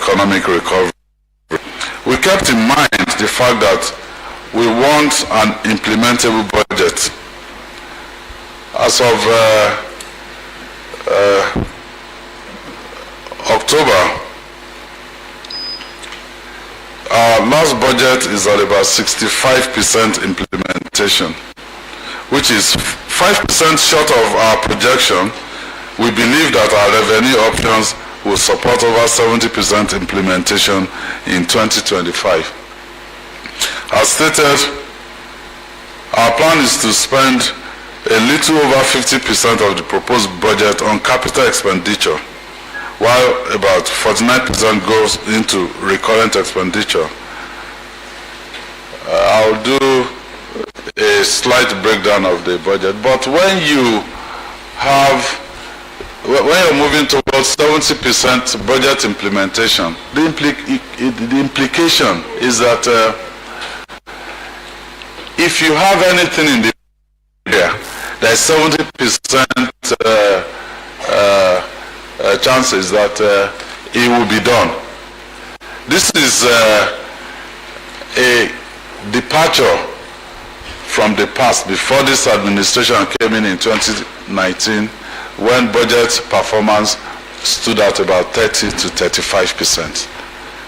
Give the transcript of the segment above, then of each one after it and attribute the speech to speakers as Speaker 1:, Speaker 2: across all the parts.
Speaker 1: economic recovery. We kept in mind the fact that we want an implementable budget. As of October, our last budget is at about 65% implementation, which is 5% short of our projection. We believe that our revenue options will support over 70% implementation in 2025. As stated, our plan is to spend a little over 50% of the proposed budget on capital expenditure, while about 49% goes into recurrent expenditure. I'll do a slight breakdown of the budget, but when you're moving towards 70% budget implementation, the implication is that if you have anything in the area, there's 70% chances that it will be done. This is a departure from the past before this administration came in 2019, when budget performance stood at about 30 to 35%.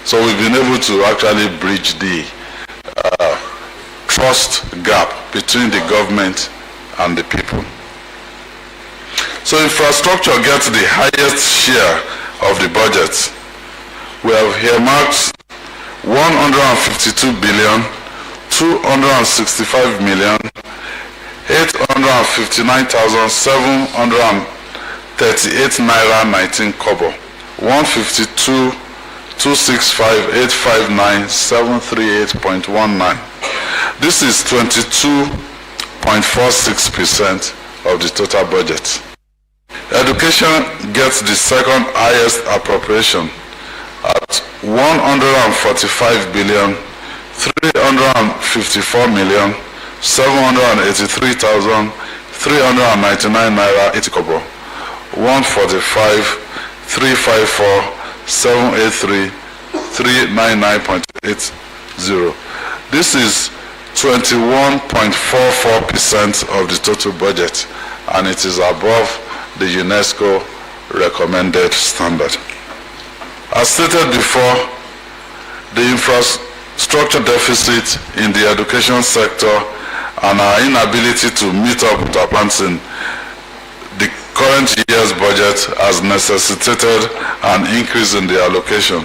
Speaker 1: So we've been able to actually bridge the trust gap between the government and the people. So infrastructure gets the highest share of the budget. We have earmarked 152 billion, 265 million, 859,738 naira 19 kobo, 152, 265, 859, 738.19. This is 22.46% of the total budget. Education gets the second highest appropriation at 145 billion, 354 million, 783,399 naira 80 kobo, 145, 354, 783, 399.80. This is 21.44% of the total budget, and it is above the UNESCO recommended standard. As stated before, the infrastructure deficit in the education sector and our inability to meet up with our plans in the current year's budget has necessitated an increase in the allocation.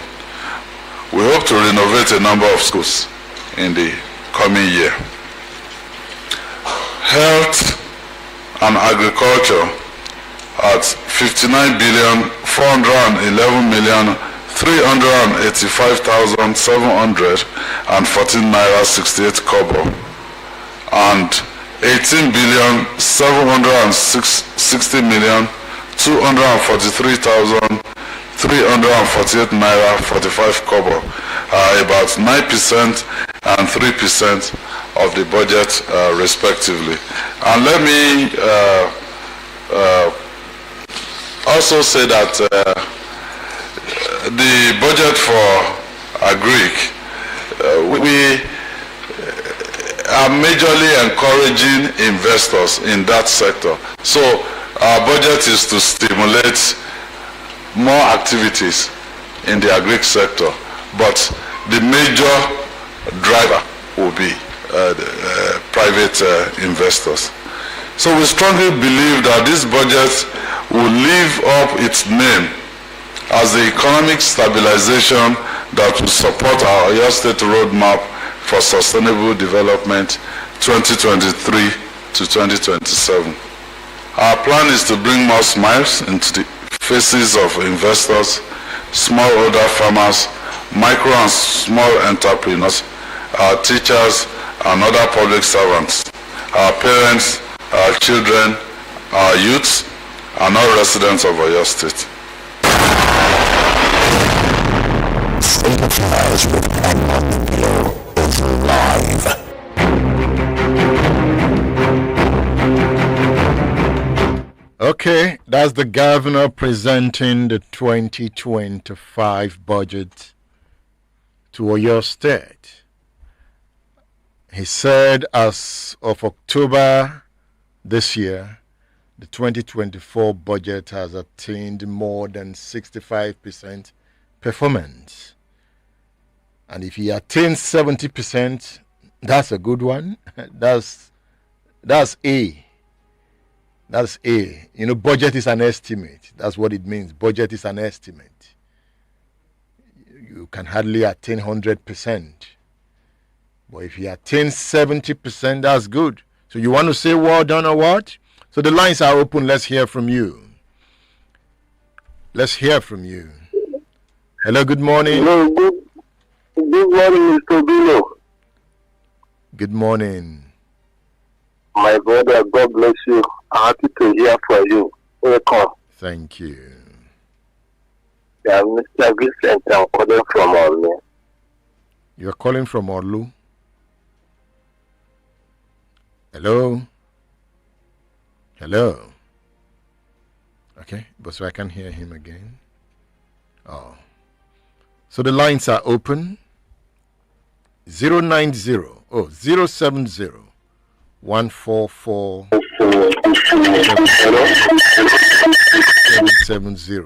Speaker 1: We hope to renovate a number of schools in the coming year. Health and agriculture at 59 billion, 411 million, 385,714 naira 68 kobo, and 18 billion, 760 million, 243,348 naira 45 kobo, about 9% and 3% of the budget respectively. And let me also say that the budget for agric, we are majorly encouraging investors in that sector. So our budget is to stimulate more activities in the agric sector, but the major driver will be private investors. So we strongly believe that this budget will live up its name as the economic stabilization that will support our Oyo State roadmap for sustainable development 2023 to 2027. Our plan is to bring more smiles into the faces of investors, smallholder farmers, micro and small entrepreneurs, our teachers and other public servants, our parents, our children, our youths, and all residents of Oyo State.
Speaker 2: State Affairs with Edmond Below is live.
Speaker 3: Okay, that's the governor presenting the 2025 budget to Oyo State. He said as of October this year, the 2024 budget has attained more than 65% performance. And if he attains 70%, that's a good one. That's A. That's A. You know, budget is an estimate. That's what it means. Budget is an estimate. You can hardly attain 100%. But if you attain 70%, that's good. So you want to say well done or what? So the lines are open. Let's hear from you. Let's hear from you. Hello, good morning.
Speaker 4: Hello, good morning, Mr. Bilo.
Speaker 3: Good morning.
Speaker 4: My brother, God bless you. I'm happy to hear from you. Welcome.
Speaker 3: Thank you.
Speaker 4: Yeah, Mr. Vincent, I'm calling from Olu.
Speaker 3: You're calling from Olu? Hello? Hello? Okay, but so I can hear him again. Oh. So the lines are open. 090 070 144 770.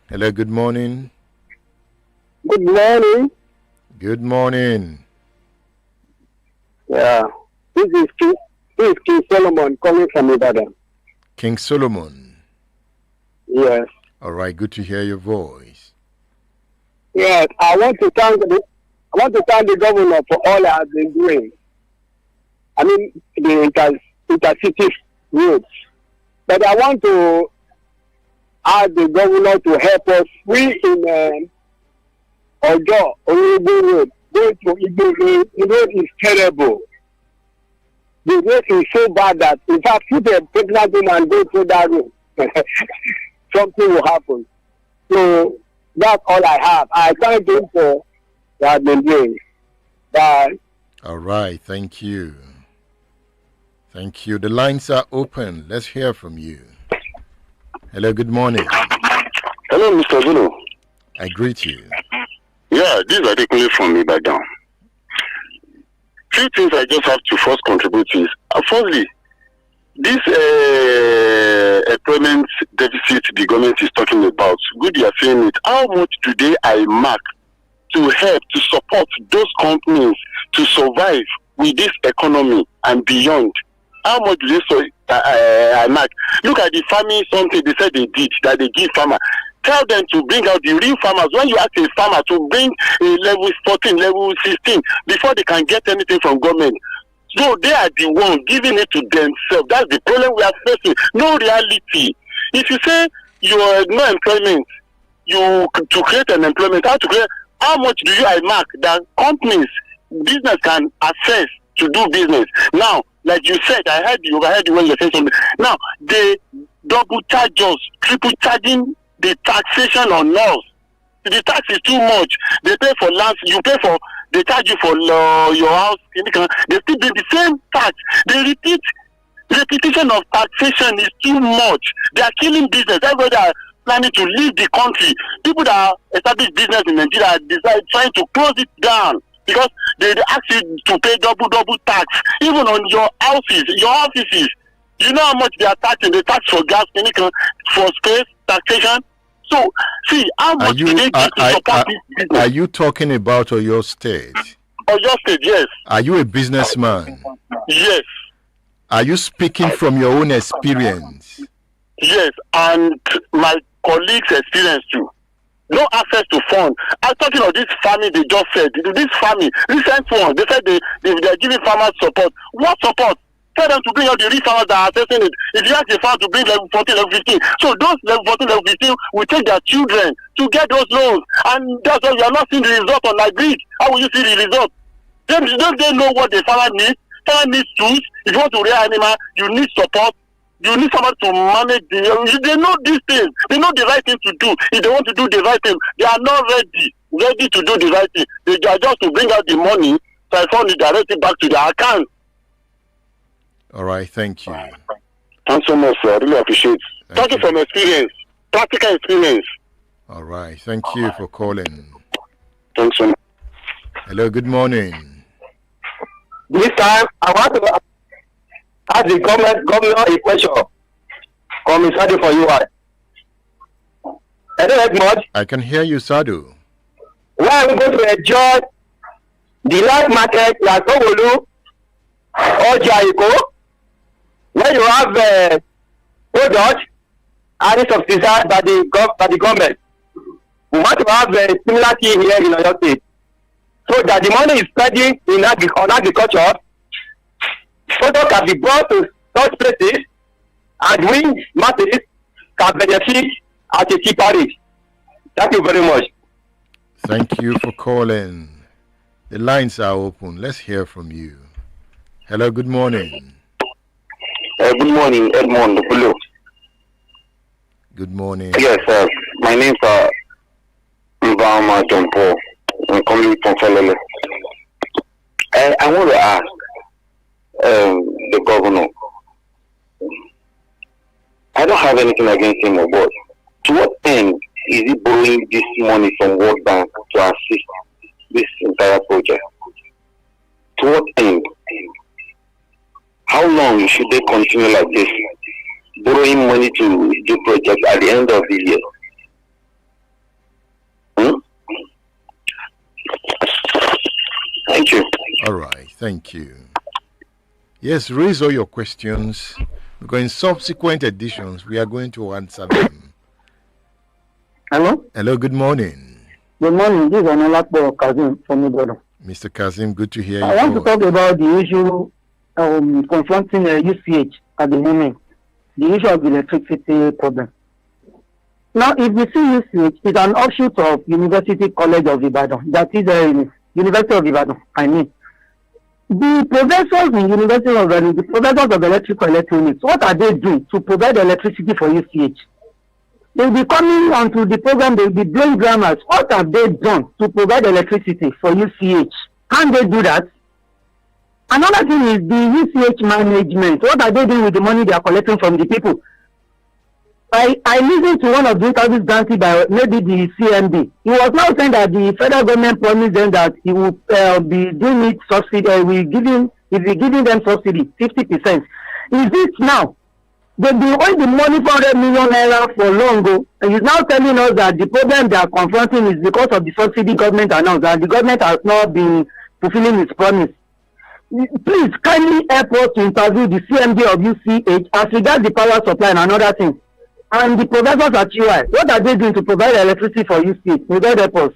Speaker 3: Hello, good morning.
Speaker 4: Good morning.
Speaker 3: Good morning.
Speaker 4: Yeah, this is King Solomon calling from Ibadan.
Speaker 3: King Solomon.
Speaker 4: Yes.
Speaker 3: All right, good to hear your voice.
Speaker 4: Yes, I want to thank the governor for all he has been doing. I mean, the intercity roads. But I want to ask the governor to help us. We in Ojo, Orubu Road, going to Igbo Road, the road is terrible. The road is so bad that, in fact, if a pregnant woman go through that road, something will happen. So, that's all I have. I thank him for what I've been doing. Bye.
Speaker 3: All right, thank you. Thank you. The lines are open. Let's hear from you. Hello, good morning.
Speaker 4: Hello, Mr. Zulu.
Speaker 3: I greet you.
Speaker 4: Yeah, this is Adekunle from Ibadan. Few things I just have to first contribute is, firstly, this employment deficit the government is talking about, good you are saying it, how much do they earmark to help, to support those companies to survive with this economy and beyond? How much do they earmark? Look at the farming, something they said they did, that they give farmer. Tell them to bring out the real farmers. When you ask a farmer to bring a level 14, level 16, before they can get anything from government, so they are the ones giving it to themselves. That's the problem we are facing. No reality. If you say you are no employment, to create an employment, how much do you earmark that companies, business can access to do business? Now, like you said, I overheard you when you said something. Now, they double charge us, triple charging the taxation on us. The tax is too much. They pay for land, they charge you for your house. They still do the same tax. Repetition of taxation is too much. They are killing business. Everybody are planning to leave the country. People that establish business in Nigeria decide trying to close it down because they ask you to pay double tax, even on your houses, your offices. You know how much they are taxing? They tax for gas, for space, taxation. So, see, how much do they give to support this business?
Speaker 3: Are you talking about Oyo State?
Speaker 4: Oyo State, yes.
Speaker 3: Are you a businessman?
Speaker 4: Yes.
Speaker 3: Are you speaking from your own experience?
Speaker 4: Yes, and my colleagues' experience too. No access to funds. I'm talking of this farming they just said. This farming, recent one, they said they are giving farmers support. What support? Tell them to bring out the real farmers that are assessing it. If you ask the farmer to bring level 14, level 15, so those level 14, level 15 will take their children to get those loans. And that's why you are not seeing the result on my grid. How will you see the result? Don't they know what the farmer needs? Farmer needs tools. If you want to rear animal, you need support. You need somebody to manage they know these things. They know the right thing to do. If they want to do the right thing, they are not ready to do the right thing. They are just to bring out the money, transfer it directly back to their account.
Speaker 3: All right, thank you.
Speaker 4: Thanks so much, sir. I really appreciate it. Talking from experience, practical experience.
Speaker 3: All right, thank you for calling.
Speaker 4: Thanks so much.
Speaker 3: Hello, good morning.
Speaker 5: This time, I want to ask the governor a question. Commissioner for you. Hello, Edmond.
Speaker 3: I can hear you, Sadu.
Speaker 5: Where are we going to enjoy the live market like Owolu or Jaiko, where you have product and it's subsidized by the government? We want to have a similar thing here in Oyo State, so that the money is spending on agriculture, product can be brought to such places, and we masses can benefit at a cheaper rate. Thank you very much.
Speaker 3: Thank you for calling. The lines are open. Let's hear from you. Hello, good morning.
Speaker 4: Good morning, Edmond. Hello.
Speaker 3: Good morning.
Speaker 4: Yes, sir. My name is Mbama John Paul. I'm coming from Falele. I want to ask the governor. I don't have anything against him, but to what end is he borrowing this money from World Bank to assist this entire project? To what end? How long should they continue like this, borrowing money to do projects at the end of the year? Thank you.
Speaker 3: All right, thank you. Yes, raise all your questions, because in subsequent editions, we are going to answer them.
Speaker 6: Hello?
Speaker 3: Hello, good morning.
Speaker 6: Good morning. This is Anolapo Kazim from Ibadan.
Speaker 3: Mr. Kazim, good to hear you.
Speaker 6: I want to talk about the issue confronting UCH at the moment, the issue of the electricity problem. Now, if we see UCH, it's an offshoot of University College of Ibadan, that is University of Ibadan, I mean. The professors in University of Ibadan, the professors of electrical electronics, what are they doing to provide electricity for UCH? They'll be coming onto the program, they'll be doing grammars. What have they done to provide electricity for UCH? Can they do that? Another thing is the UCH management. What are they doing with the money they are collecting from the people? I listened to one of the interviews granted by maybe the CMD. He was now saying that the federal government promised them that he will be doing it subsidy, he will be giving them subsidy, 50%. Is it now? They've been owing the money 400 million naira for long ago, and he's now telling us that the problem they are confronting is because of the subsidy government announced, and the government has not been fulfilling its promise. Please kindly help us to interview the CMD of UCH as regards the power supply and another thing. And the professors at UI, what are they doing to provide electricity for UCH? Will that help us?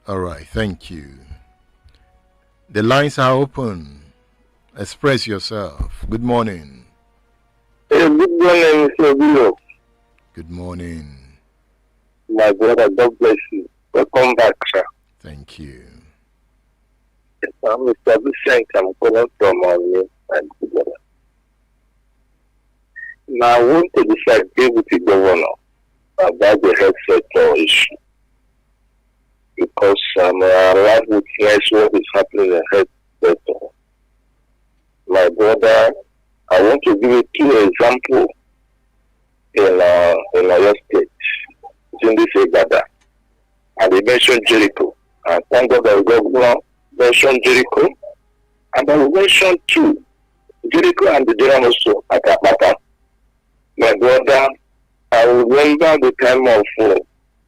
Speaker 3: All right, thank you. The lines are open. Express yourself. Good morning.
Speaker 4: Good morning, Mr. Bilo.
Speaker 3: Good morning.
Speaker 4: My brother, God bless you. Welcome back, sir.
Speaker 3: Thank you.
Speaker 4: I'm Mr. Vincent. I'm calling from and together. Now, I want to disagree with the governor about the health sector issue, because I'm alive witness what is happening in the health sector. My brother, I want to give you two examples in our state, in this Egada. And they mentioned Jericho. And thank God the governor mentioned Jericho. And I will mention two, Jericho and the Durham also at Apata. My brother, I remember the time of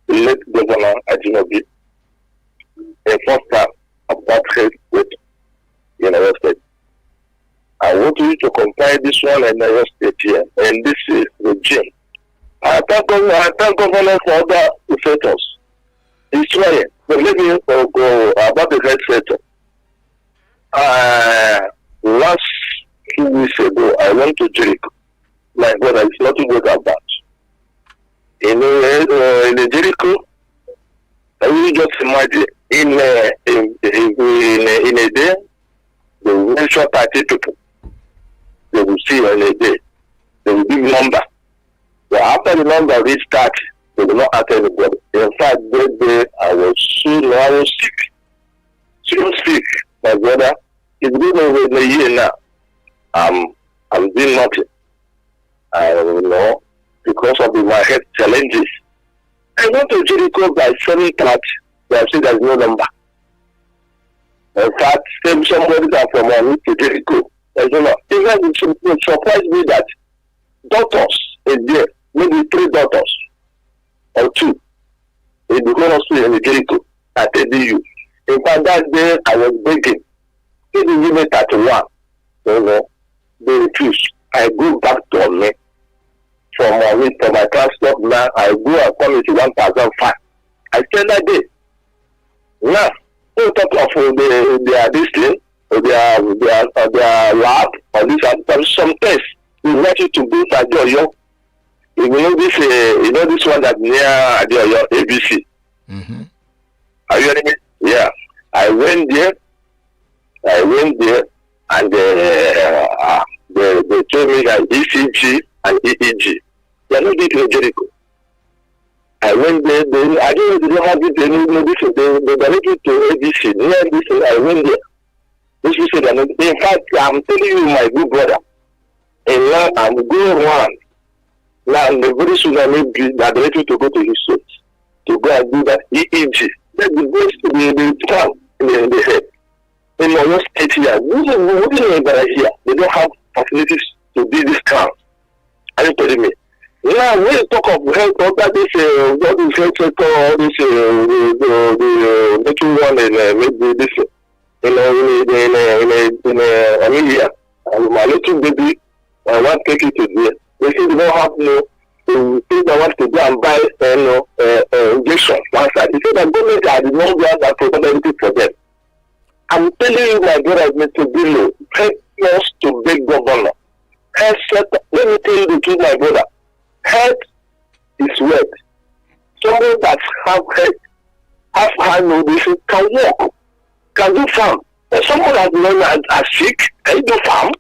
Speaker 4: the late governor Ajinobi, the first time of that health state in our state. I want you to compare this one and our state here, and this is the gym. I thank governor for other sectors. He's trying. But let me go about the health sector. Last 2 weeks ago, I went to Jericho. My brother, it's nothing good about that. In the Jericho, I will just imagine in a day, they will mention 30 people. They will see on a day. They will give number. But after the number reach 30, they will not ask anybody. In fact, that day I was sick. So sick, my brother. It's been over a year now. I'm doing nothing. Because of my health challenges. I went to Jericho by 7:30. They have said there's no number. In fact, somebody that from me to Jericho. There's no number. Even it surprised me that doctors is there, maybe 3 doctors or 2 in the whole hospital in Jericho at ADU. In fact, that day I was begging. They didn't give me 31. They refused. I go back to me. From my transport now, I go and come into 1,005. I spend that day. Now, on top of this thing, their lab, or this some tests, we want you to go to Adeoyo. You know this one that near Adeoyo, ABC.
Speaker 3: Mm-hmm.
Speaker 4: Are you hearing me? Yeah. I went there, and they told me that ECG and EEG. They are not doing it in Jericho. I went there, I didn't have it, they donated to ABC. Near this, I went there. This is in fact, I'm telling you, my good brother, and now I'm going around. Now, the very soon I may be directed to go to his source to go and do that EEG. That's the best the town in the head. In my own state here, we don't here. They don't have facilities to do this town. Are you telling me? Now, when you talk of health, all this health sector, all this, the making one in maybe this, in Amelia, and my little baby, I want to take it to there. They say they don't have no things I want to go and buy injection. One side. They say that government are the ones that provide everything for them. I'm telling you, my brother, Mr. Billo, help us to big governor. Health sector, let me tell you the truth, my brother. Health is wealth. Someone that have high nutrition can walk, can do farm. And someone that are sick, can you do farm?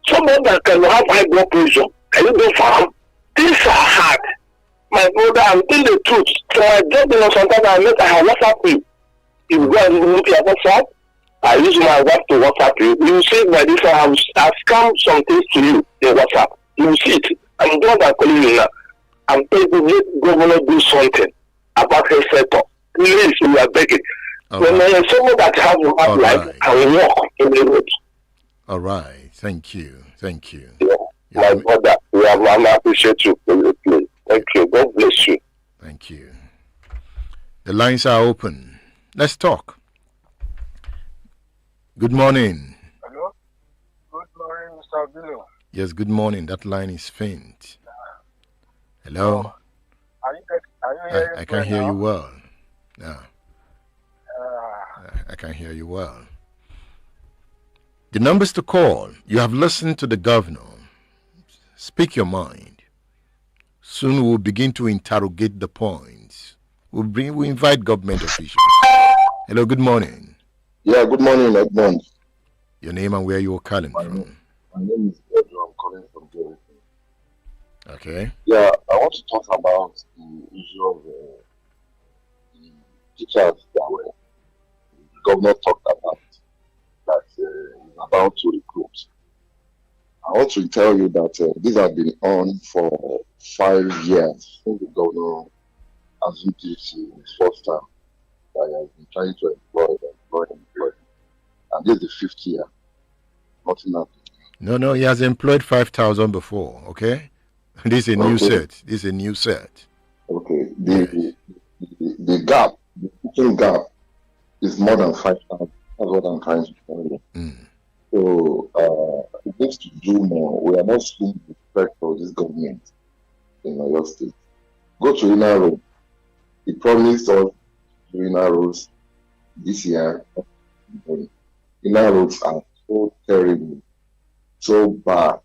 Speaker 4: Someone that can have high blood pressure, can you do farm? Things are hard. My brother, I'm telling the truth. So I just sometimes I have WhatsApp you. If you go and look at WhatsApp, I use my wife to WhatsApp you. You will see by this I've scammed some things to you in WhatsApp. You will see it. I'm glad I'm calling you now. I'm telling you, let governor do something about her sector. Please, we are begging. When there's someone that has a hard life, I will walk in the road.
Speaker 3: All right. Thank you.
Speaker 4: Yeah. My brother, I appreciate you for your play. Thank you. God bless you.
Speaker 3: Thank you. The lines are open. Let's talk. Good morning.
Speaker 7: Hello. Good morning, Mr. Billo.
Speaker 3: Yes, good morning. That line is faint. Hello?
Speaker 7: Are you hearing
Speaker 3: I can hear
Speaker 7: now?
Speaker 3: you well. Yeah. I can hear you well. The numbers to call. You have listened to the governor. Speak your mind. Soon we'll begin to interrogate the points. We invite government officials. Hello, good morning.
Speaker 8: Yeah, good morning, Edmond.
Speaker 3: Your name and where you are calling from.
Speaker 8: My name is Edmond. I'm calling from Redressing.
Speaker 3: Okay.
Speaker 8: Yeah, I want to talk about the issue of the teachers that the governor talked about that is about to recruit. I want to tell you that these have been on for 5 years since the governor has this in his first term. That he has been trying to employ. And this is the 5th year. Nothing happened.
Speaker 3: No, he has employed 5,000 before, okay? This is a new set.
Speaker 8: Okay. The gap, the teaching gap is more than 5,000. That's what I'm trying to tell you. So it needs to do more. We are not seeing the effect of this government in Oyo State. Go to Inner Road. He promised us to Inner Roads this year. Inner Roads are so terrible, so bad.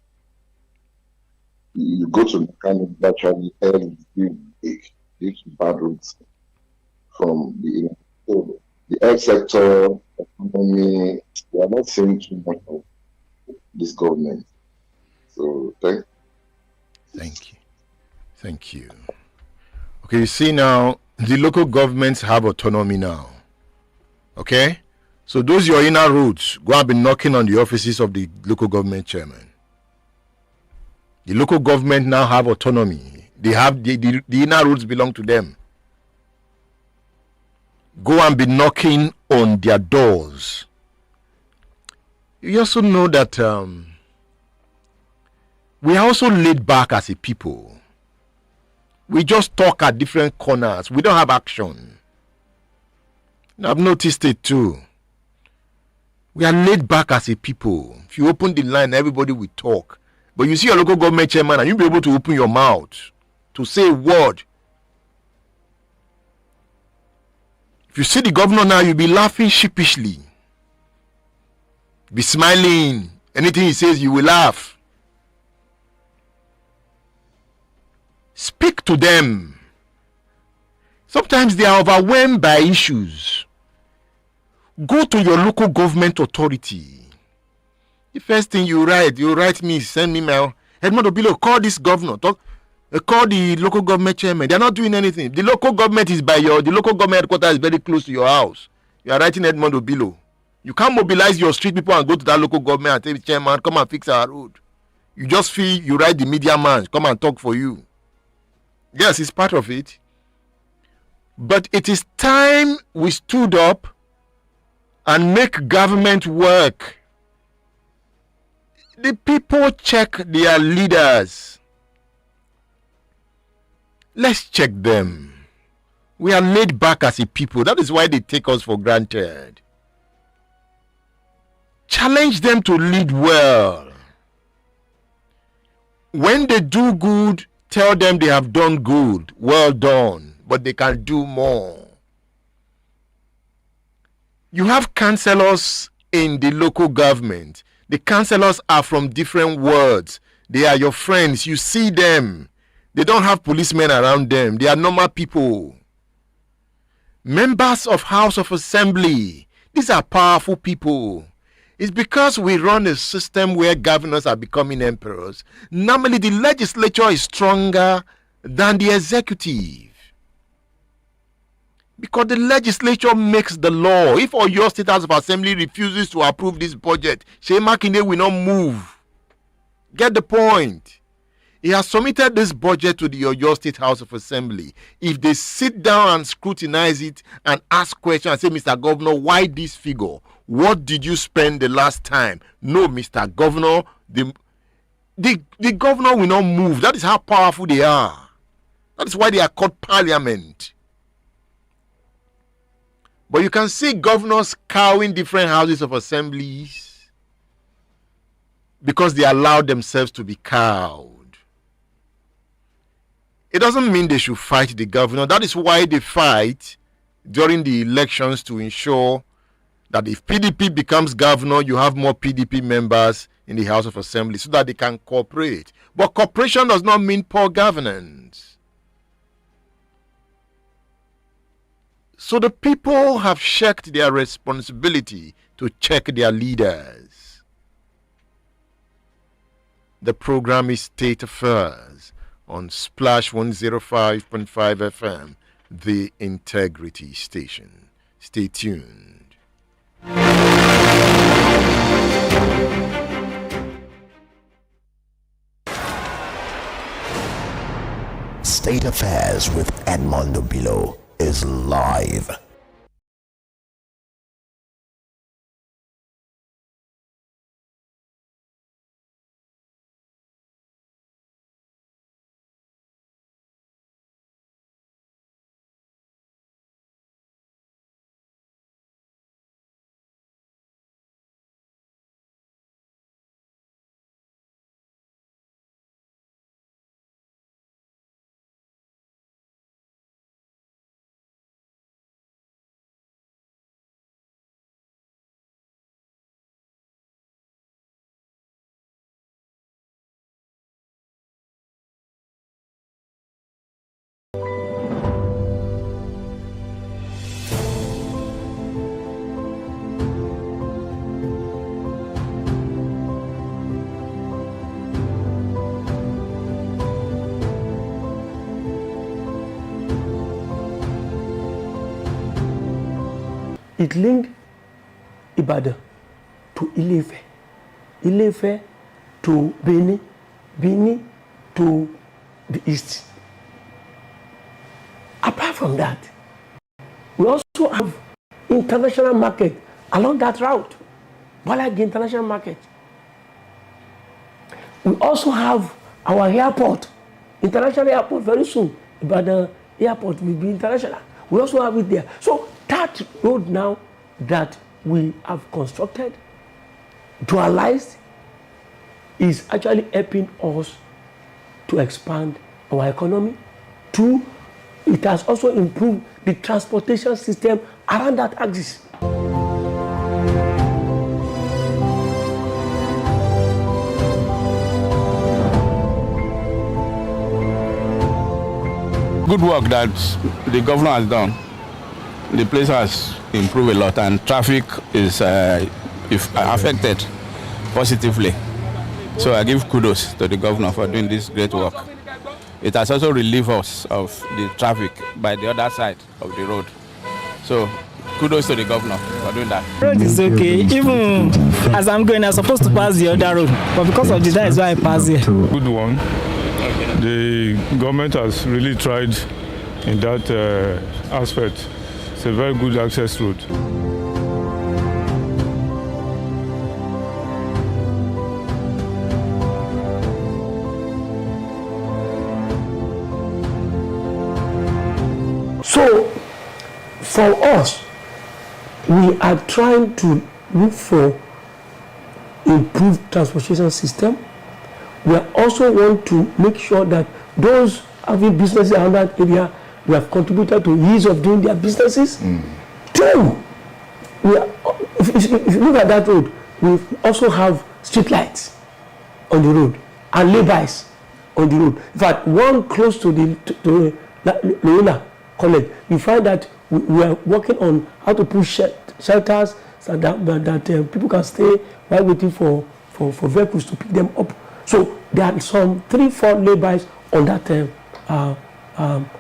Speaker 8: You go to mechanic virtually every week due to bad roads from the health sector, economy. We are not seeing too much of this government. So
Speaker 3: Thank you. Okay, you see now, the local governments have autonomy now. Okay? So those your inner roads, go and be knocking on the offices of the local government chairman. The local government now have autonomy. They have the inner roads belong to them. Go and be knocking on their doors. You also know that we are also laid back as a people. We just talk at different corners. We don't have action. I've noticed it too. We are laid back as a people. If you open the line, everybody will talk. But you see a local government chairman and you'll be able to open your mouth to say a word. If you see the governor now, you'll be laughing sheepishly. Be smiling. Anything he says, you will laugh. Speak to them. Sometimes they are overwhelmed by issues. Go to your local government authority. The first thing you write me, send me my Edmond Obilo, call this governor, call the local government chairman. They're not doing anything. The local government is the local government headquarters is very close to your house. You are writing Edmond Obilo. You can't mobilize your street people and go to that local government and tell the chairman, come and fix our road. You just feel you write the media man, come and talk for you. Yes, it's part of it. But it is time we stood up and make government work. The people check their leaders. Let's check them. We are laid back as a people. That is why they take us for granted. Challenge them to lead well. When they do good, tell them they have done good. Well done. But they can do more. You have councillors in the local government. The councillors are from different wards. They are your friends. You see them. They don't have policemen around them. They are normal people. Members of House of Assembly. These are powerful people. It's because we run a system where governors are becoming emperors. Normally, the legislature is stronger than the executive. Because the legislature makes the law. If your State House of Assembly refuses to approve this budget, Shey Makinde will not move. Get the point? He has submitted this budget to the Oyo State House of Assembly. If they sit down and scrutinize it and ask questions and say, Mr. Governor, why this figure? What did you spend the last time? No, Mr. Governor, the governor will not move. That is how powerful they are. That is why they are called parliament. But you can see governors cowing different houses of assemblies because they allow themselves to be cowed. It doesn't mean they should fight the governor. That is why they fight during the elections to ensure that if PDP becomes governor, you have more PDP members in the House of Assembly so that they can cooperate. But cooperation does not mean poor governance. So the people have shirked their responsibility to check their leaders. The program is State Affairs on Splash 105.5 FM, the Integrity Station. Stay tuned.
Speaker 2: State Affairs with Edmond Obilo is live.
Speaker 9: It linked Ibadan to Ile-Ife, Ile-Ife to Benin, Benin to the east. Apart from that, we also have international market along that route, Balagi International Market. We also have our airport, international airport very soon. Ibadan airport will be international. We also have it there. So that road now that we have constructed, dualized, is actually helping us to expand our economy. Two, it has also improved the transportation system around that axis.
Speaker 10: Good work that the governor has done. The place has improved a lot, and traffic is affected positively. So I give kudos to the governor for doing this great work. It has also relieved us of the traffic by the other side of the road. So kudos to the governor for doing that.
Speaker 11: The road is okay. Even as I'm going, I'm supposed to pass the other road, but because of the that is why I pass here.
Speaker 12: Good one. The government has really tried in that aspect. It's a very good access road.
Speaker 9: So, for us, we are trying to look for improved transportation system. We also want to make sure that those having businesses around that area, we have contributed to ease of doing their businesses. Two, if you look at that road, we also have street lights on the road and laybys on the road. In fact, one close to the Loyola College, we find that we are working on how to put shelters so that people can stay while waiting for vehicles to pick them up. So there are some 3-4 laybys on that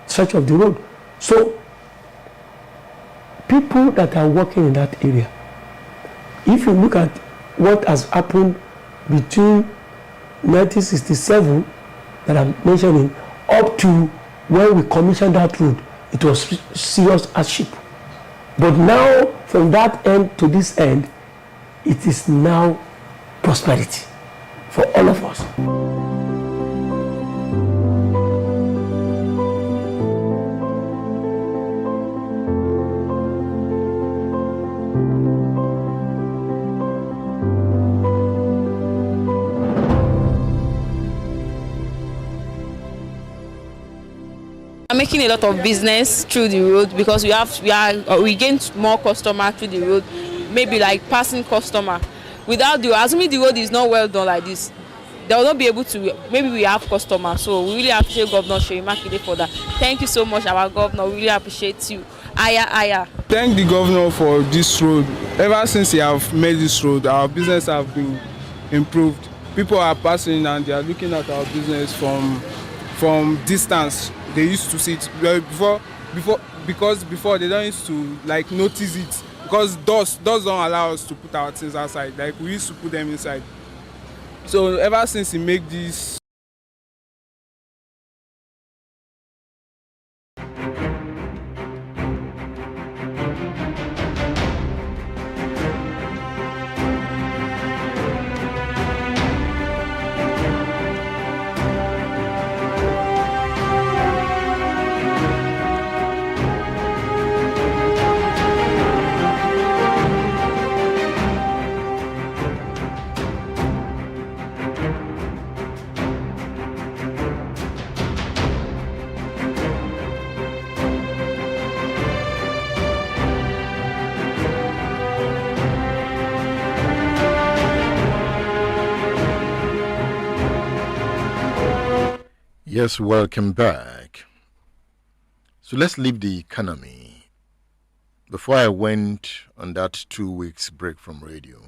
Speaker 9: stretch of the road. So people that are working in that area, if you look at what has happened between 1967 that I'm mentioning up to when we commissioned that road, it was serious hardship. But now from that end to this end, it is now prosperity for all of us.
Speaker 13: I'm making a lot of business through the road because we gain more customer through the road, maybe like passing customer. Without the road, assuming the road is not well done like this, they will not be able to. Maybe we have customers, so we really appreciate Governor Seyi Makinde for that. Thank you so much, our governor. We really appreciate you. Aya.
Speaker 14: Thank the governor for this road. Ever since he have made this road, our business have been improved. People are passing and they are looking at our business from distance. They used to see it because before they don't used to like notice it because doors don't allow us to put our things outside. Like we used to put them inside. So ever since he made this.
Speaker 3: Yes, welcome back. So let's leave the economy. Before I went on that 2 weeks break from radio,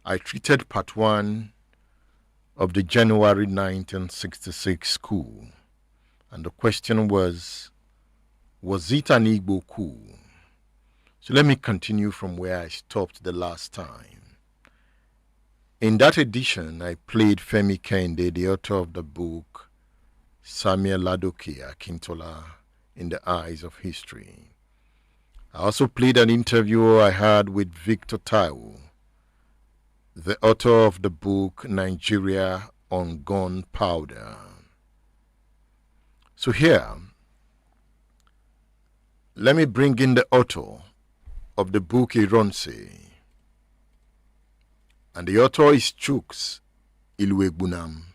Speaker 3: I treated part 1 of the January 1966 coup. And the question was it an Igbo coup? So let me continue from where I stopped the last time. In that edition, I played Femi Kende, the author of the book Samuel Ladoke Akintola in the Eyes of History. I also played an interview I had with Victor Taiwo, the author of the book Nigeria on Gunpowder. So here, let me bring in the author of the book Ironsi. And the author is Chuks Ilwegbunam.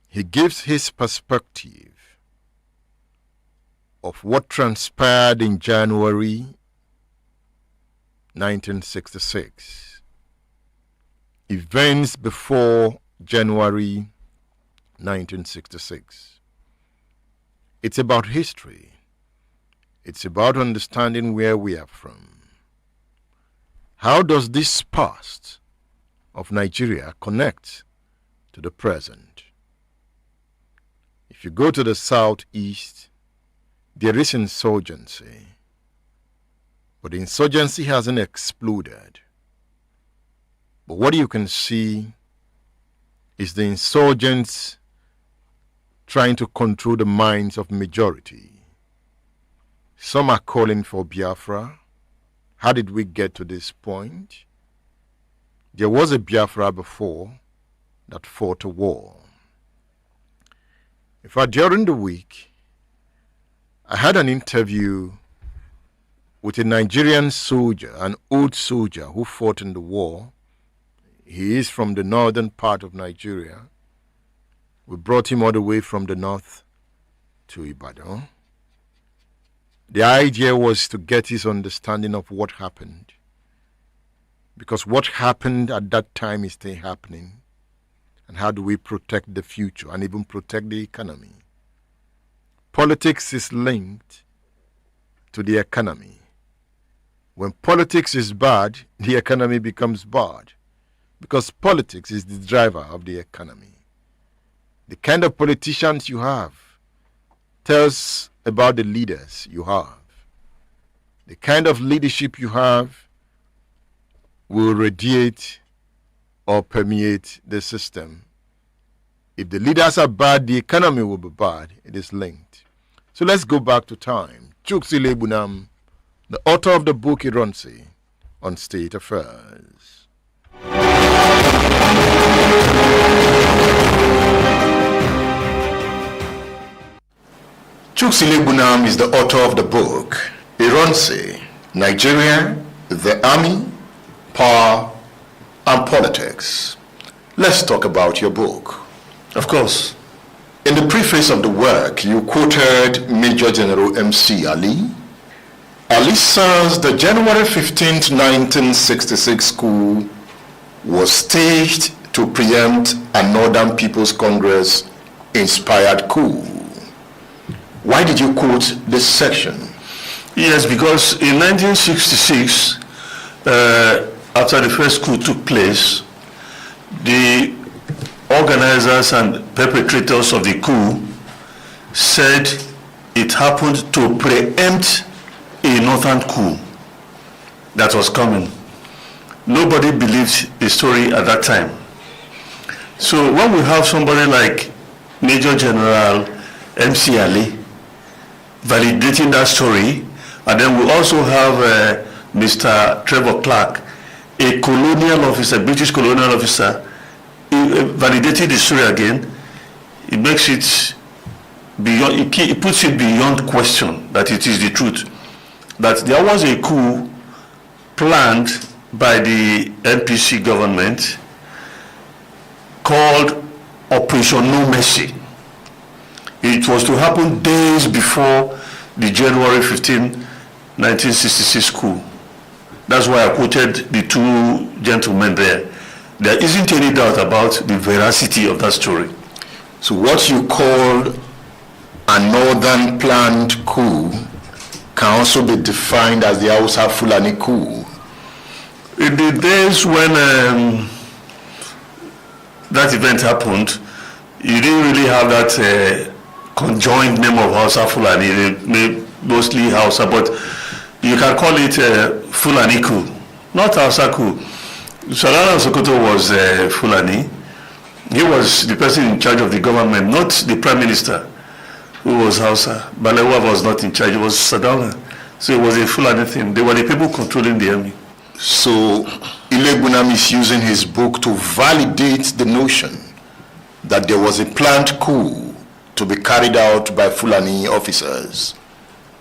Speaker 3: He gives his perspective of what transpired in January 1966, events before January 1966. It's about history. It's about understanding where we are from. How does this past of Nigeria connect to the present? If you go to the southeast, there is insurgency. But the insurgency hasn't exploded. But what you can see is the insurgents trying to control the minds of majority. Some are calling for Biafra. How did we get to this point? There was a Biafra before that fought a war. In fact, during the week, I had an interview with a Nigerian soldier, an old soldier who fought in the war. He is from the northern part of Nigeria. We brought him all the way from the north to Ibadan. The idea was to get his understanding of what happened. Because what happened at that time is still happening. And how do we protect the future and even protect the economy? Politics is linked to the economy. When politics is bad, the economy becomes bad. Because politics is the driver of the economy. The kind of politicians you have tells about the leaders you have. The kind of leadership you have will radiate or permeate the system. If the leaders are bad, the economy will be bad. It is linked. So let's go back to time. Chuks Ilwegbunam, the author of the book Ironsi on state affairs. Chuks Ilwegbunam is the author of the book Ironsi, Nigeria, the Army, Power, and Politics. Let's talk about your book. Of course, in the preface of the work, you quoted Major General M.C. Ali. Ali says the January 15th, 1966 coup was staged to preempt a Northern People's Congress inspired coup. Why did you quote this section?
Speaker 15: Yes, because in 1966, after the first coup took place, the organizers and perpetrators of the coup said it happened to preempt a northern coup that was coming. Nobody believed the story at that time. So when we have somebody like Major General M.C. Ali validating that story, and then we also have Mr. Trevor Clark, a colonial officer, British colonial officer, validating the story again. It makes it beyond, it puts it beyond question that it is the truth. That there was a coup planned by the NPC government called Operation No Mercy. It was to happen days before the January 15, 1966 coup. That's why I quoted the two gentlemen there. There isn't any doubt about the veracity of that story.
Speaker 3: So what you call a northern planned coup can also be defined as the Hausa Fulani coup.
Speaker 15: In the days when that event happened, you didn't really have that conjoined name of Hausa Fulani, mostly Hausa, but you can call it Fulani coup, not Hausa coup. Sarara Sokoto was Fulani. He was the person in charge of the government, not the prime minister, who was Hausa. Balewa was not in charge, it was Sadala. So it was a Fulani thing. They were the people controlling the army.
Speaker 3: So Ilegbunam is using his book to validate the notion that there was a planned coup to be carried out by Fulani officers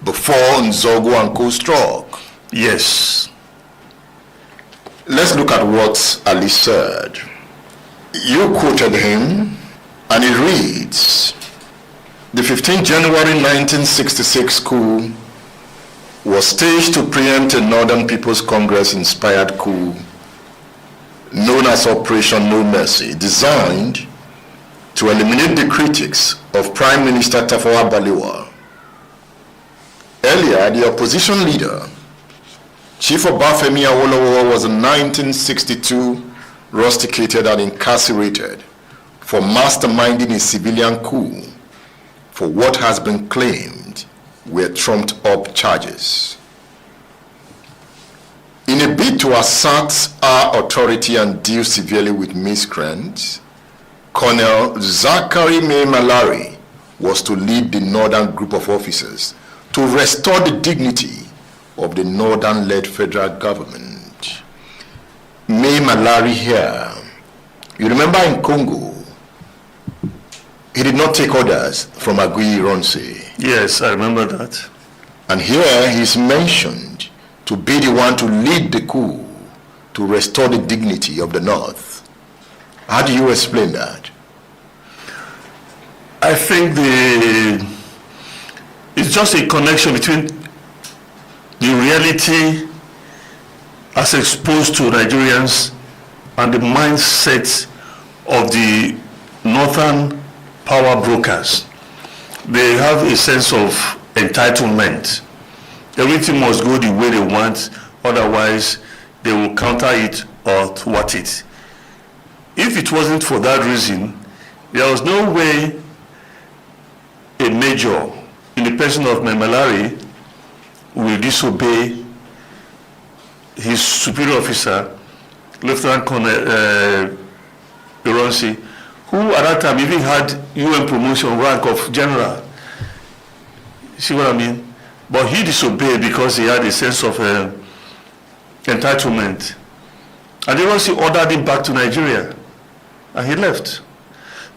Speaker 3: before Nzogo and co struck.
Speaker 15: Yes.
Speaker 3: Let's look at what Ali said. You quoted him, and it reads, the 15th January 1966 coup was staged to preempt a Northern People's Congress-inspired coup known as Operation No Mercy, designed to eliminate the critics of Prime Minister Tafawa Balewa. Earlier, the opposition leader, Chief Obafemi Awolowo, was in 1962 rusticated and incarcerated for masterminding a civilian coup for what has been claimed were trumped-up charges. In a bid to assert our authority and deal severely with miscreants, Colonel Zachary May Malari was to lead the northern group of officers to restore the dignity of the northern-led federal government. May Malari here, you remember in Congo, he did not take orders from Agui Ironsi.
Speaker 15: Yes, I remember that.
Speaker 3: And here he is mentioned to be the one to lead the coup to restore the dignity of the North. How do you explain that?
Speaker 15: I think it's just a connection between the reality as exposed to Nigerians and the mindset of the northern power brokers. They have a sense of entitlement. Everything must go the way they want, otherwise they will counter it or thwart it. If it wasn't for that reason, there was no way a major in the person of Memalari will disobey his superior officer, Lieutenant Colonel Ironsi, who at that time even had UN promotion rank of general. See what I mean? But he disobeyed because he had a sense of entitlement. And Ironsi ordered him back to Nigeria, and he left.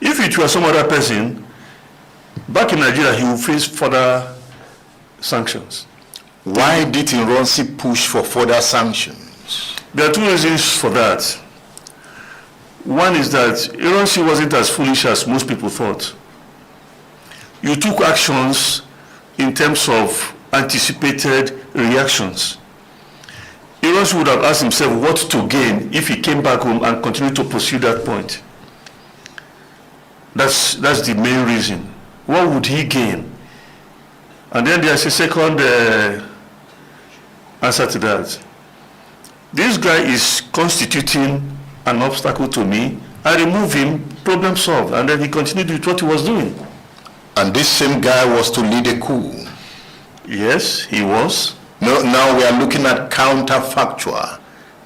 Speaker 15: If it were some other person, back in Nigeria, he would face further sanctions.
Speaker 3: Why did Ironsi push for further sanctions?
Speaker 15: There are two reasons for that. One is that Ironsi wasn't as foolish as most people thought. You took actions in terms of anticipated reactions. Ironsi would have asked himself what to gain if he came back home and continued to pursue that point. That's the main reason. What would he gain? And then there's a second answer to that. This guy is constituting an obstacle to me. I remove him, problem solved. And then he continued with what he was doing.
Speaker 3: And this same guy was to lead a coup?
Speaker 15: Yes, he was.
Speaker 3: No, now we are looking at counterfactual.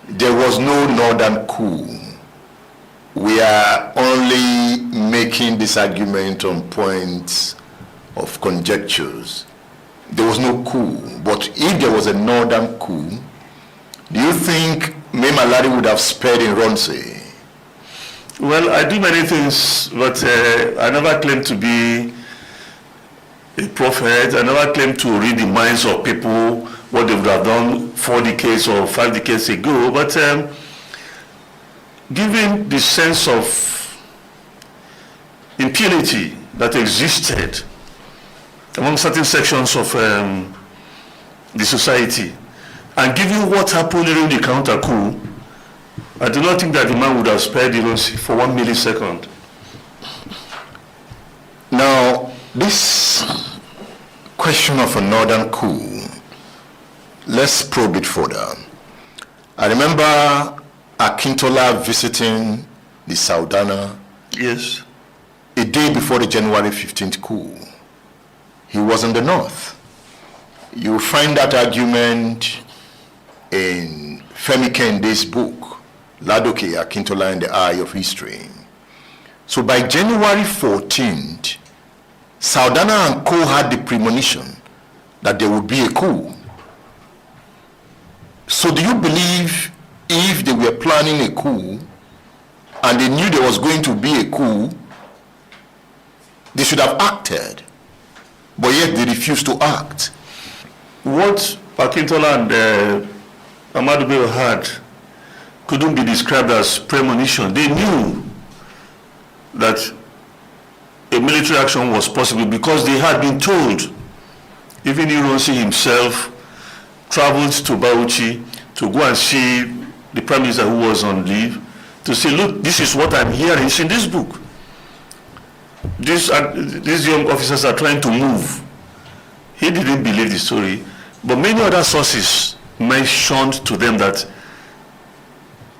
Speaker 3: There was no northern coup. We are only making this argument on points of conjectures. There was no coup. But if there was a northern coup, do you think May Malari would have spared Ironsi?
Speaker 15: Well, I do many things, but I never claimed to be a prophet. I never claimed to read the minds of people, what they would have done 4 decades or 5 decades ago. But given the sense of impunity that existed among certain sections of the society, and given what happened during the counter coup, I do not think that the man would have spared Ironsi for 1 millisecond.
Speaker 3: Now, this question of a northern coup, let's probe it further. I remember Akintola visiting the Saudana.
Speaker 15: Yes.
Speaker 3: A day before the January 15th coup. He was in the north.
Speaker 2: You find that argument in Femi Kende's book, Ladoke Akintola and the Eye of History. So by January 14th, Saldana and Co had the premonition that there would be a coup. So do you believe if they were planning a coup and they knew there was going to be a coup, they should have acted, but yet they refused to act?
Speaker 15: What Akintola and Ahmadu Bello had couldn't be described as premonition. They knew that a military action was possible because they had been told. Even Ironsi himself traveled to Bauchi to go and see the Prime Minister who was on leave to say, look, this is what I'm hearing. It's in this book. These young officers are trying to move. He didn't believe the story, but many other sources mentioned to them that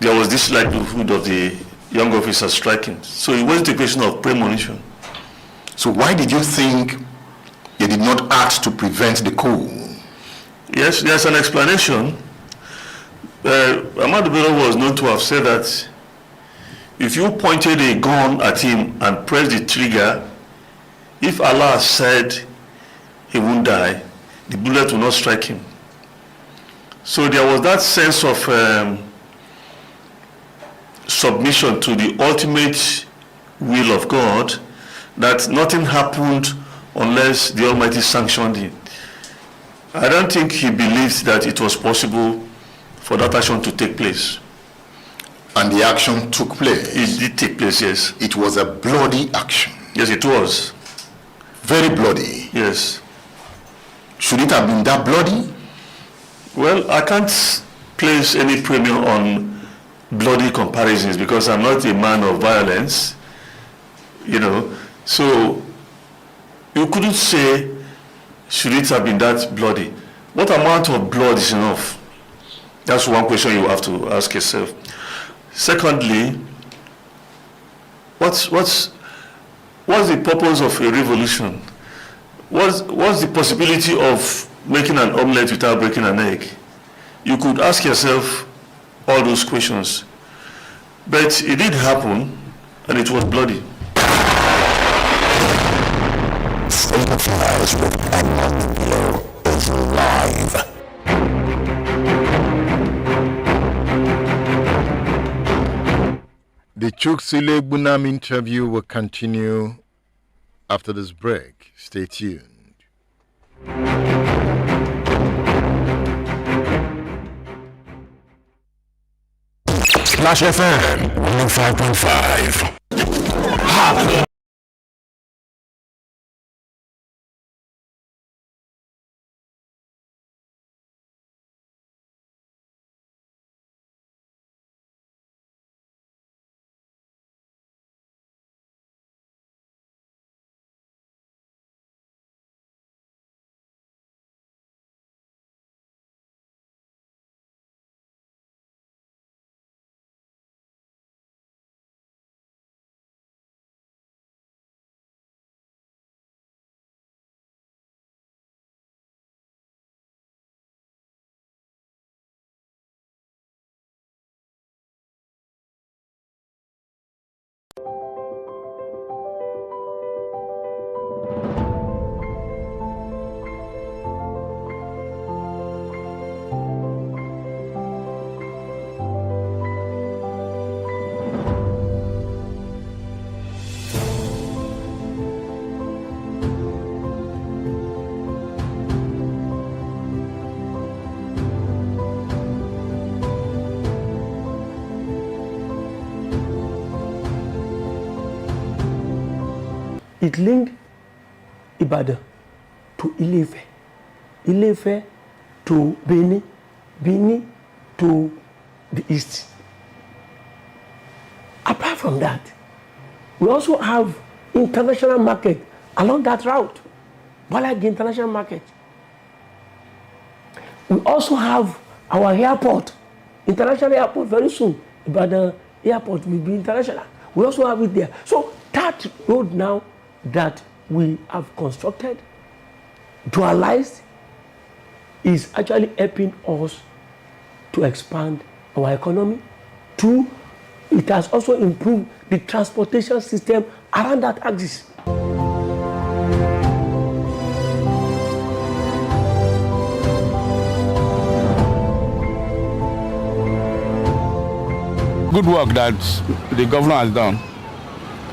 Speaker 15: there was this likelihood of the young officers striking. So it wasn't a question of premonition.
Speaker 2: So why did you think they did not act to prevent the coup?
Speaker 15: Yes, there's an explanation. Ahmadu Bello was known to have said that if you pointed a gun at him and pressed the trigger, if Allah said he won't die, the bullet will not strike him. So there was that sense of submission to the ultimate will of God, that nothing happened unless the Almighty sanctioned it. I don't think he believed that it was possible for that action to take place.
Speaker 2: And the action took place?
Speaker 15: It did take place, yes.
Speaker 2: It was a bloody action?
Speaker 15: Yes, it was.
Speaker 2: Very bloody?
Speaker 15: Yes.
Speaker 2: Should it have been that bloody?
Speaker 15: Well, I can't place any premium on bloody comparisons because I'm not a man of violence, you know. So you couldn't say, should it have been that bloody? What amount of blood is enough? That's one question you have to ask yourself. Secondly, what's the purpose of a revolution? What's the possibility of making an omelette without breaking an egg? You could ask yourself all those questions. But it did happen, and it was bloody.
Speaker 2: State Affairs with Amidst is live.
Speaker 3: The Chuksile Bunam interview will continue after this break. Stay tuned.
Speaker 2: Splash FM 105.5.
Speaker 9: It linked Ibadan to Ile-Ife, Ile-Ife to Benin, Benin to the east. Apart from that, we also have international market along that route, Balagi International Market. We also have our airport, international airport very soon. Ibadan airport will be international. We also have it there. So that road now that we have constructed, dualized, is actually helping us to expand our economy. 2, it has also improved the transportation system around that axis.
Speaker 10: Good work that the governor has done.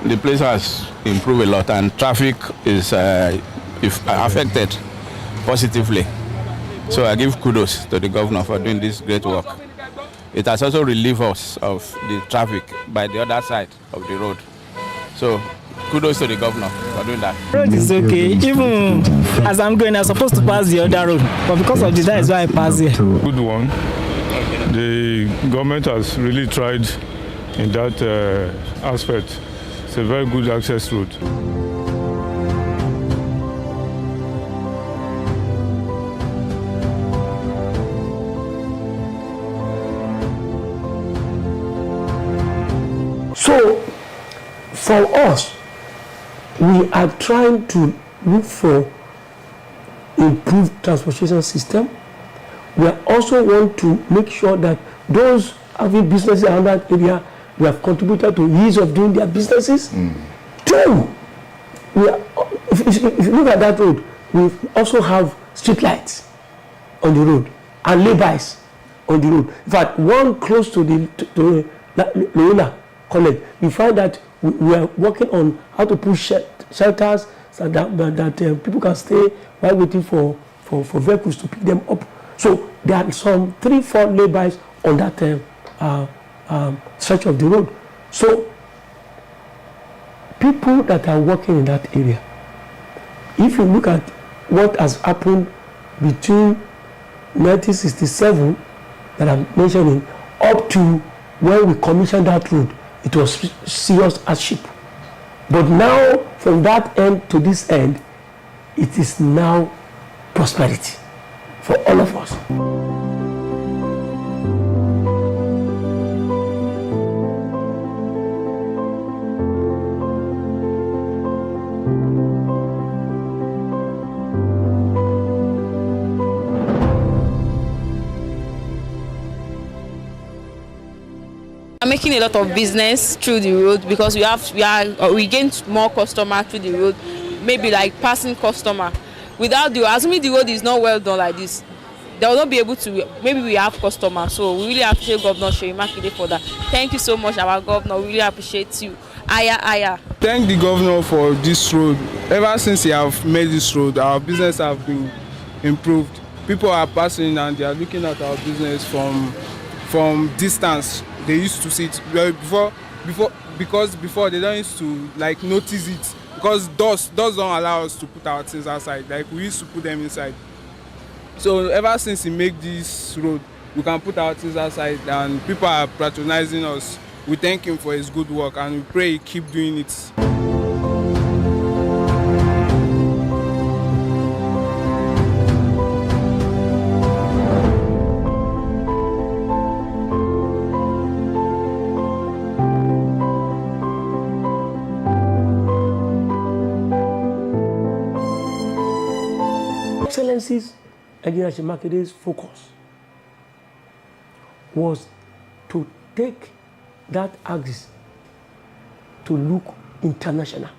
Speaker 10: The place has improved a lot, and traffic is affected positively. So I give kudos to the governor for doing this great work. It has also relieved us of the traffic by the other side of the road. So kudos to the governor for doing that.
Speaker 11: Road is okay. Even as I'm going, I'm supposed to pass the other road, but because of the that is why I pass here.
Speaker 12: Good one. The government has really tried in that aspect. It's a very good access road.
Speaker 9: So, for us, we are trying to look for improved transportation system. We also want to make sure that those having businesses around that area, we have contributed to ease of doing their businesses. 2, if you look at that road, we also have street lights on the road and lay-bys on the road. In fact, one close to the Loyola College, we find that we are working on how to put shelters so that people can stay while waiting for vehicles to pick them up. So there are some 3-4 lay-bys on that stretch of the road. So people that are working in that area, if you look at what has happened between 1967 that I'm mentioning up to when we commissioned that road, it was serious hardship. But now from that end to this end, it is now prosperity for all of us.
Speaker 13: I'm making a lot of business through the road because we gain more customer through the road, maybe like passing customer. Without assuming the road is not well done like this, they will not be able to. Maybe we have customers, so we really appreciate Governor Seyi Makinde for that. Thank you so much, our governor. We really appreciate you. Aya.
Speaker 14: Thank the governor for this road. Ever since he have made this road, our business have been improved. People are passing and they are looking at our business from distance. They used to see it because before they don't used to like notice it because doors don't allow us to put our things outside. Like we used to put them inside. So ever since he made this road, we can put our things outside and people are patronizing us. We thank him for his good work and we pray he keep doing it.
Speaker 9: Excellencies, Engineer Seyi Makinde's focus was to take that axis to look international.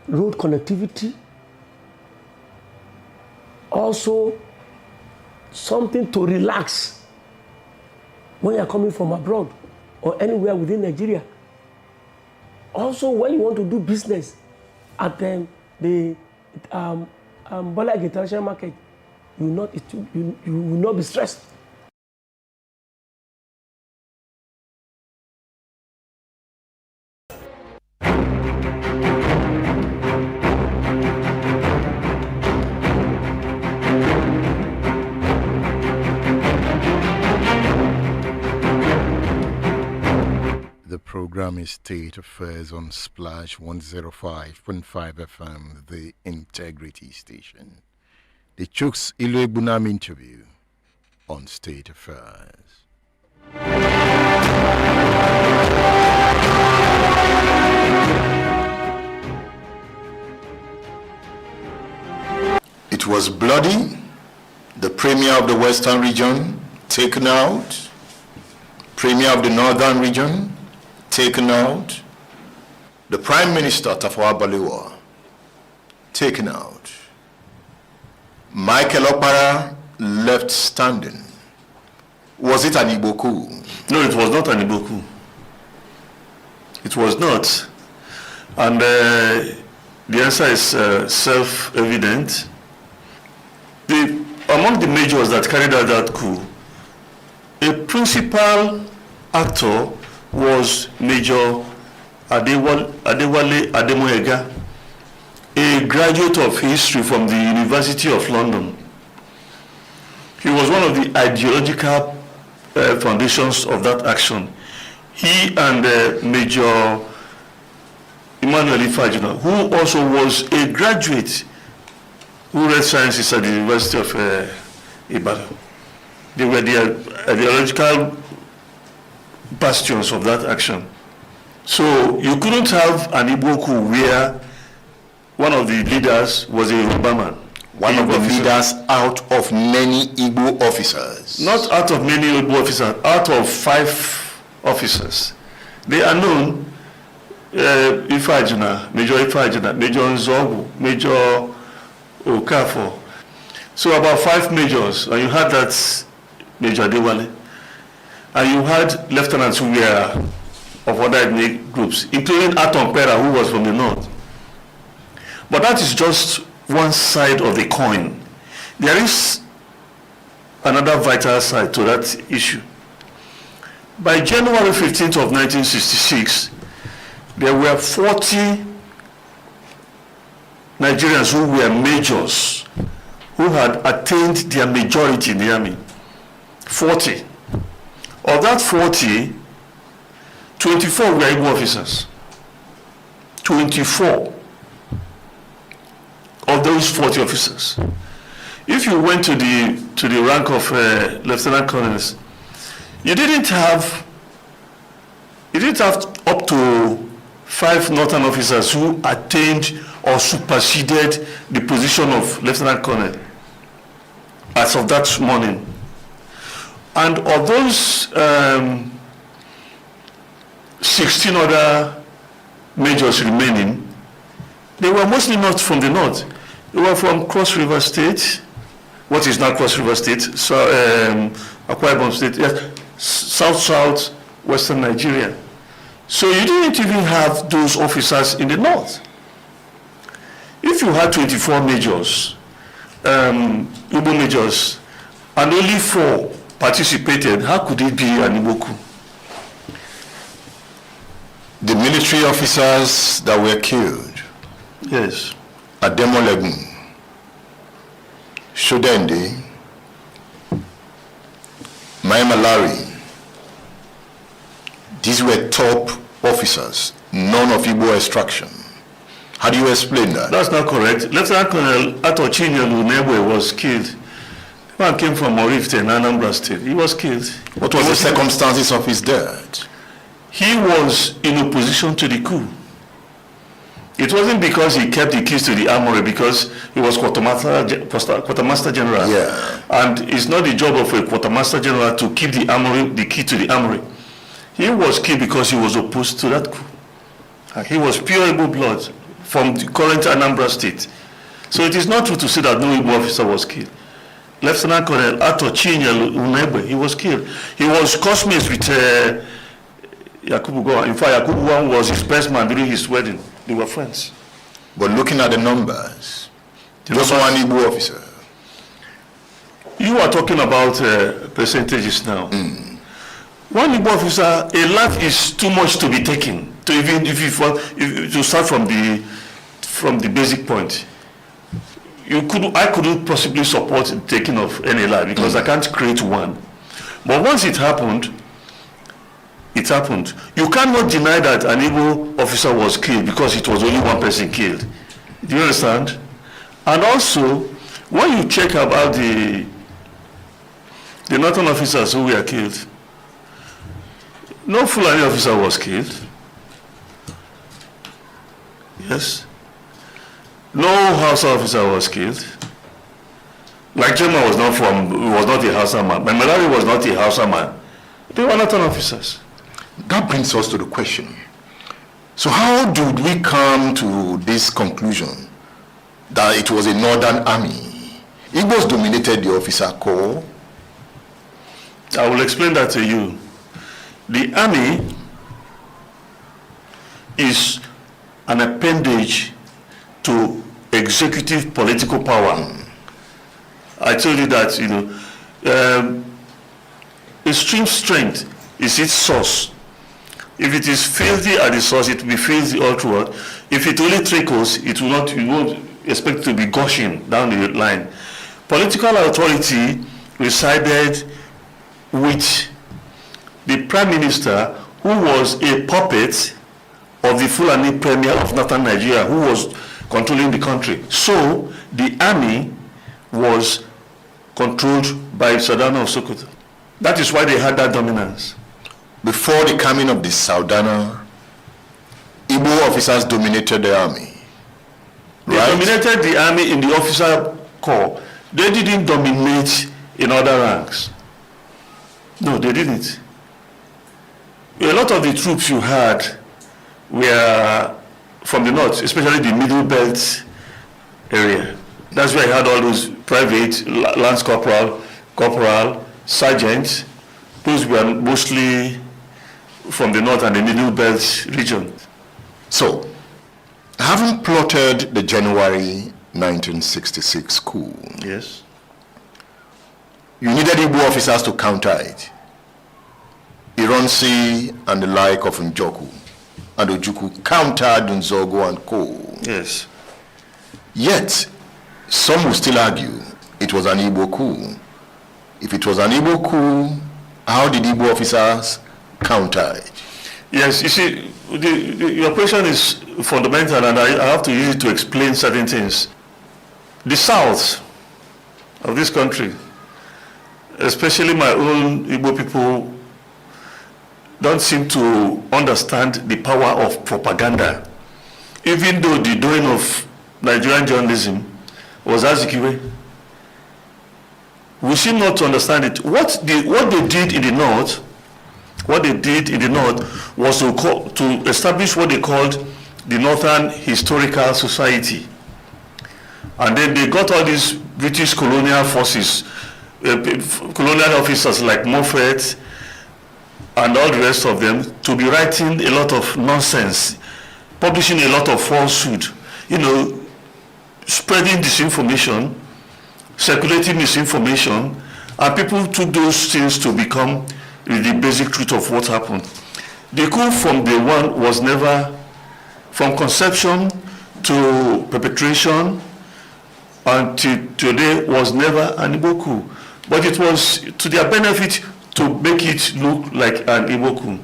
Speaker 9: Road connectivity, also something to relax when you are coming from abroad or anywhere within Nigeria. Also, when you want to do business at the Bola International Market, you will not be stressed.
Speaker 3: The program is State Affairs on Splash 105.5 FM, the Integrity Station. The Chuks Iluegbunam interview on State Affairs.
Speaker 2: It was bloody, The Premier of the Western region, taken out. Premier of the Northern region, taken out. The Prime Minister, Tafawa Balewa, taken out. Michael Opara left standing. Was it an Igbo coup?
Speaker 15: No, it was not an Igbo coup. It was not. And the answer is self-evident. Among the majors that carried out that coup, a principal actor was Major Adewale Ademoyega, a graduate of history from the University of London. He was one of the ideological foundations of that action. He and Major Emmanuel Ifajuna, who also was a graduate who read sciences at the University of Ibadan. They were the ideological bastions of that action. So you couldn't have an Igbo coup where one of the leaders was a Yoruba man.
Speaker 2: One of the leaders out of many Igbo officers.
Speaker 15: Not out of many Igbo officers, out of 5 officers. They are known, Ifajuna, Major Ifajuna, Major Nzogu, Major Okafor. So about 5 majors, and you had that Major Adewale, and you had lieutenants who were of other ethnic groups, including Atom Pera, who was from the north. But that is just one side of the coin. There is another vital side to that issue. By January 15th of 1966, there were 40 Nigerians who were majors who had attained their majority in the army. 40. Of that 40, 24 were Igbo officers. 24 of those 40 officers. If you went to the rank of lieutenant colonels, you didn't have up to 5 northern officers who attained or superseded the position of lieutenant colonel as of that morning. And of those 16 other majors remaining, they were mostly not from the north. They were from Cross River State, what is now Cross River State, so Akwa Ibom State, yes, south western Nigeria. So you didn't even have those officers in the north. If you had 24 majors, Igbo majors, and only 4 participated, how could it be an Igbo coup?
Speaker 2: The military officers that were killed.
Speaker 15: Yes.
Speaker 2: Ademolegun, Shodende, Maimalari. These were top officers, none of Igbo extraction. How do you explain that?
Speaker 15: That's not correct. Lieutenant Colonel Atochinyelu Nebwe was killed. The man came from Orifte in Anambra State. He was killed.
Speaker 2: What was the circumstances of his death?
Speaker 15: He was in opposition to the coup. It wasn't because he kept the keys to the armory, because he was quartermaster general.
Speaker 2: Yeah.
Speaker 15: And it's not the job of a quartermaster general to keep the armory, the key to the armory. He was killed because he was opposed to that coup. And he was pure Igbo blood from the current Anambra State. So it is not true to say that no Igbo officer was killed. Lieutenant Colonel Ato Chinyelu Unebe, he was killed. He was classmates with Yakubu Gowon. In fact, Yakubu Gowon was his best man during his wedding. They were friends.
Speaker 2: But looking at the numbers, just one Igbo officer.
Speaker 15: You are talking about percentages now. One Igbo officer, a life is too much to be taken. To even if you start from the basic point, I couldn't possibly support the taking of any life because I can't create one. But once it happened, it happened. You cannot deny that an Igbo officer was killed because it was only one person killed. Do you understand? And also, when you check about the northern officers who were killed, no Fulani officer was killed. Yes. No Hausa officer was killed. Like Jema was not a Hausa man. Malari was not a Hausa man. They were not officers.
Speaker 2: That brings us to the question. So how did we come to this conclusion that it was a northern army? Igbos dominated the officer corps.
Speaker 15: I will explain that to you. The army is an appendage to executive political power. I told you that, extreme strength is its source. If it is filthy at the source, it will be filthy all throughout. If it only trickles, you won't expect to be gushing down the line. Political authority resided with the Prime Minister, who was a puppet of the Fulani Premier of Northern Nigeria, who was controlling the country. So the army was controlled by Sardana of Sokoto. That is why they had that dominance.
Speaker 2: Before the coming of the Sardana, Igbo officers dominated the army.
Speaker 15: They dominated the army in the officer corps. They didn't dominate in other ranks. No, they didn't. A lot of the troops you had were from the north, especially the Middle Belt area. That's where I had all those private, lance corporal, sergeants. Those were mostly from the north and the Middle Belt region.
Speaker 2: So, having plotted the January 1966 coup,
Speaker 15: yes,
Speaker 2: you needed Igbo officers to counter it. Ironsi and the like of Njoku and Ojukwu countered Nzogo and Co.
Speaker 15: Yes.
Speaker 2: Yet, some will still argue it was an Igbo coup. If it was an Igbo coup, how did Igbo officers counter it?
Speaker 15: Yes, you see, your question is fundamental, and I have to use it to explain certain things. The south of this country, especially my own Igbo people, don't seem to understand the power of propaganda. Even though the doing of Nigerian journalism was Azikiwe, we seem not to understand it. What they did in the north was to establish what they called the Northern Historical Society. And then they got all these British colonial forces, colonial officers like Moffat and all the rest of them, to be writing a lot of nonsense, publishing a lot of falsehood, spreading disinformation, circulating misinformation, and people took those things to become the basic truth of what happened. The coup from day one was never, from conception to perpetration until today, was never an Igbo coup. But it was to their benefit to make it look like an Igbo coup.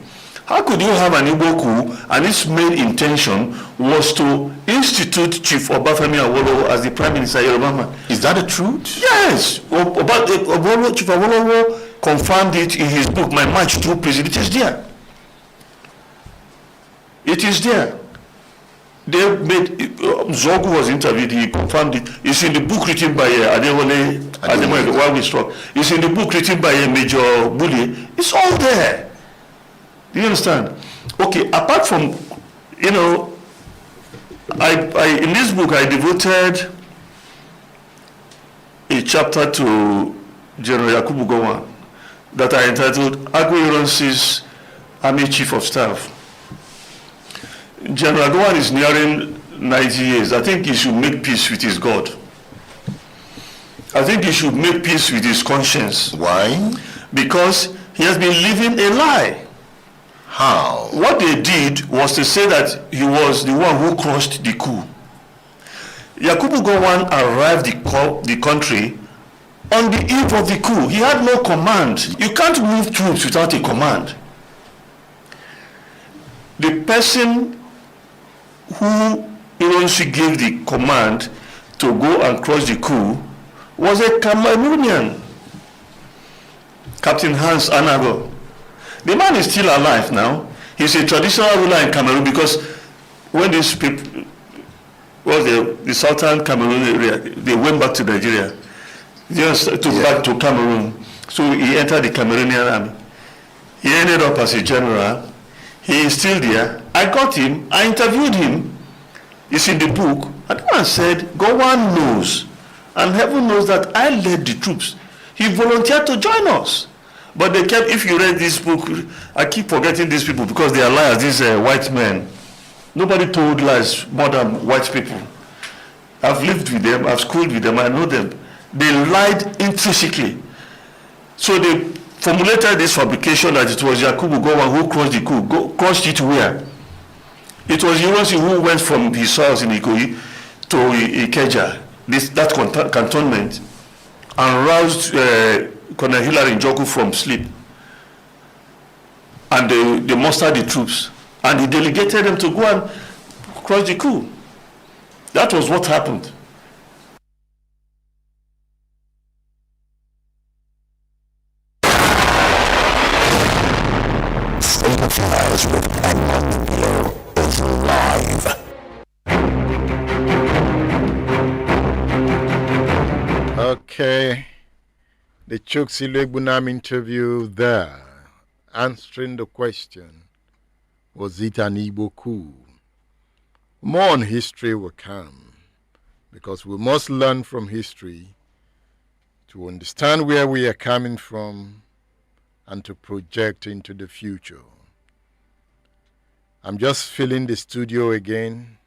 Speaker 15: How could you have an Igbo coup and its main intention was to institute Chief Obafemi Awolowo as the Prime Minister Yoruba man?
Speaker 2: Is that the truth?
Speaker 15: Yes. Chief Awolowo confirmed it in his book, My March Through Prison. It is there. It is there. They made, Zogu was interviewed, he confirmed it. It's in the book written by Adewale, while we struck. It's in the book written by Major Bully. It's all there. Do you understand? Okay, apart from, I in this book I devoted a chapter to General Yakubu Gowon that I entitled Agbo Ironsi's Army Chief of Staff. General Gowon is nearing 90 years. I think he should make peace with his God. I think he should make peace with his conscience.
Speaker 2: Why?
Speaker 15: Because he has been living a lie.
Speaker 2: How?
Speaker 15: What they did was to say that he was the one who crushed the coup. Yakubu Gowon arrived the country on the eve of the coup. He had no command. You can't move troops without a command. The person who Ironsi gave the command to go and crush the coup was a Cameroonian, Captain Hans Anago. The man is still alive now. He's a traditional ruler in Cameroon because when these people, the southern Cameroon area, they went back to Nigeria. just to back to Cameroon. So he entered the Cameroonian army. He ended up as a general. He is still there. I got him. I interviewed him. It's in the book. And the man said, God knows, and heaven knows that I led the troops. He volunteered to join us. But they kept, if you read this book, I keep forgetting these people because they are liars, these white men. Nobody told lies more than white people. I've lived with them, I've schooled with them, I know them. They lied intrinsically. So they formulated this fabrication that it was Yakubu Gowon who crossed the coup. Crossed it where? It was Yuwansi who went from his house in Ikoyi to Ikeja, that cantonment, and roused Colonel Hilary Njoku from sleep. And they mustered the troops. And he delegated them to go and cross the coup. That was what happened.
Speaker 16: State Affairs with Edmond Below is live.
Speaker 3: Okay. The Chuksi Legbunam interview there, answering the question, was it an Igbo coup? More on history will come, because we must learn from history to understand where we are coming from and to project into the future. I'm just filling the studio again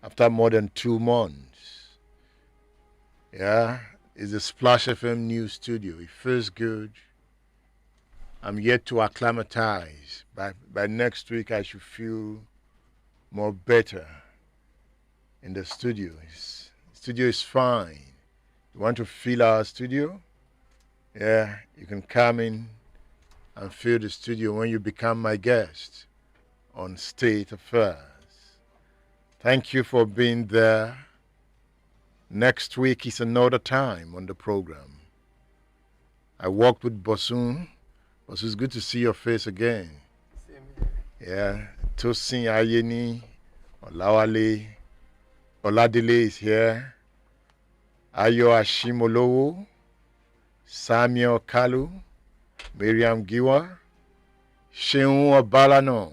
Speaker 3: after more than 2 months. Yeah, it's a Splash FM news studio. It feels good. I'm yet to acclimatize. By next week, I should feel more better in the studio. The studio is fine. You want to feel our studio? Yeah, you can come in and feel the studio when you become my guest on State Affairs. Thank you for being there. Next week is another time on the program. I worked with Bosun. Bosun, it's good to see your face again. Yeah, Tosin Ayeni, Olawale, Oladile is here. Ayo Ashimolowo, Samuel Kalu, Miriam Giwa, Sheun Obalano.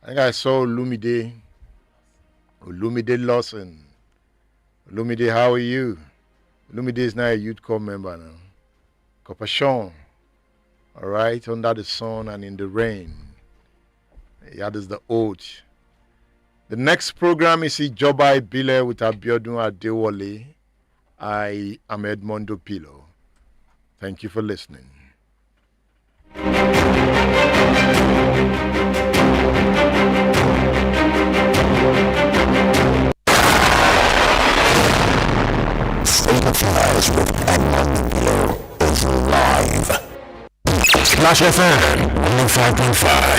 Speaker 3: I think I saw Olumide Lawson. Olumide, how are you? Olumide is now a youth corps member now. Copachon, all right, under the sun and in the rain. That is the oath. The next program is Ijoba Ibile with Abiodun Adewale. I am Edmondo Pilo. Thank you for listening.
Speaker 16: State Affairs with Edmond Below is live. Splash FM 105.5.